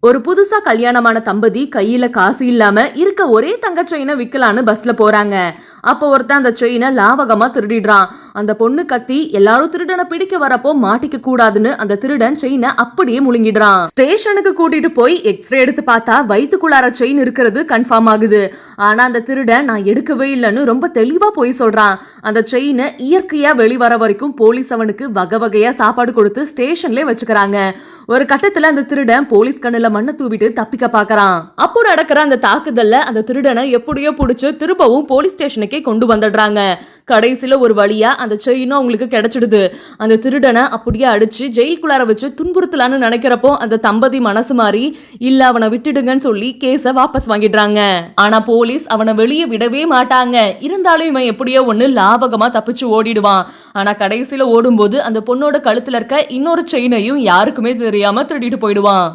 ஒரு புதுசா கல்யாணமான தம்பதி கையில காசு இல்லாம இருக்க ஒரே தங்க செயினை விக்கலான்னு பஸ்ல போறாங்க. அப்போ ஒருத்தன் அந்த செயினை லாவகமா திருடிடுறான். அந்த பொண்ணு கத்தி எல்லாரும் திருடனை பிடிக்க வரப்போ மாட்டிக்க கூடாதுன்னு அந்த திருடன் செயினை அப்படியே முழுங்கிடுறான். ஸ்டேஷனுக்கு கூட்டிட்டு போய் எக்ஸ்ரே எடுத்து பார்த்தா வயிற்றுக்குள்ளார செயின் இருக்கிறது கன்ஃபார்ம் ஆகுது. ஆனா அந்த திருடன் நான் எடுக்கவே இல்லைன்னு ரொம்ப தெளிவா போய் சொல்றான். அந்த செயினை இயற்கையா வெளிவர வரைக்கும் போலீஸ் அவனுக்கு வகை வகையா சாப்பாடு கொடுத்து ஸ்டேஷன்ல வச்சுக்கிறாங்க. ஒரு கட்டத்துல அந்த திருடன் போலீஸ் கண்ணுல மண்ணை தூவிட்டு தப்பிக்க பாக்குறான். அப்போ நடக்கிற அந்த தாக்குதல்ல அந்த திருடனை எப்படியோ புடிச்சு திரும்பவும் போலீஸ் ஸ்டேஷனுக்கே கொண்டு வந்துடுறாங்க. கடைசியில ஒரு வழியா அந்த செயினும் அவங்களுக்கு கிடைச்சிடுது. அந்த திருடனை அப்படியே அடிச்சு ஜெயிலுக்குள்ளார வச்சு துன்புறுத்தலான்னு நினைக்கிறப்போ அந்த தம்பதி மனசு மாறி இல்ல அவனை விட்டுடுங்கன்னு சொல்லி கேஸ வாபஸ் வாங்கிடுறாங்க. ஆனா போலீஸ் அவனை வெளியே விடவே மாட்டாங்க. இருந்தாலும் இவன் எப்படியோ ஒண்ணு லாவகமா தப்பிச்சு ஓடிடுவான். ஆனா கடைசியில ஓடும்போது அந்த பொண்ணோட கழுத்துல இருக்க இன்னொரு செயினையும் யாருக்குமே தெரியாம திருடிட்டு போயிடுவான்.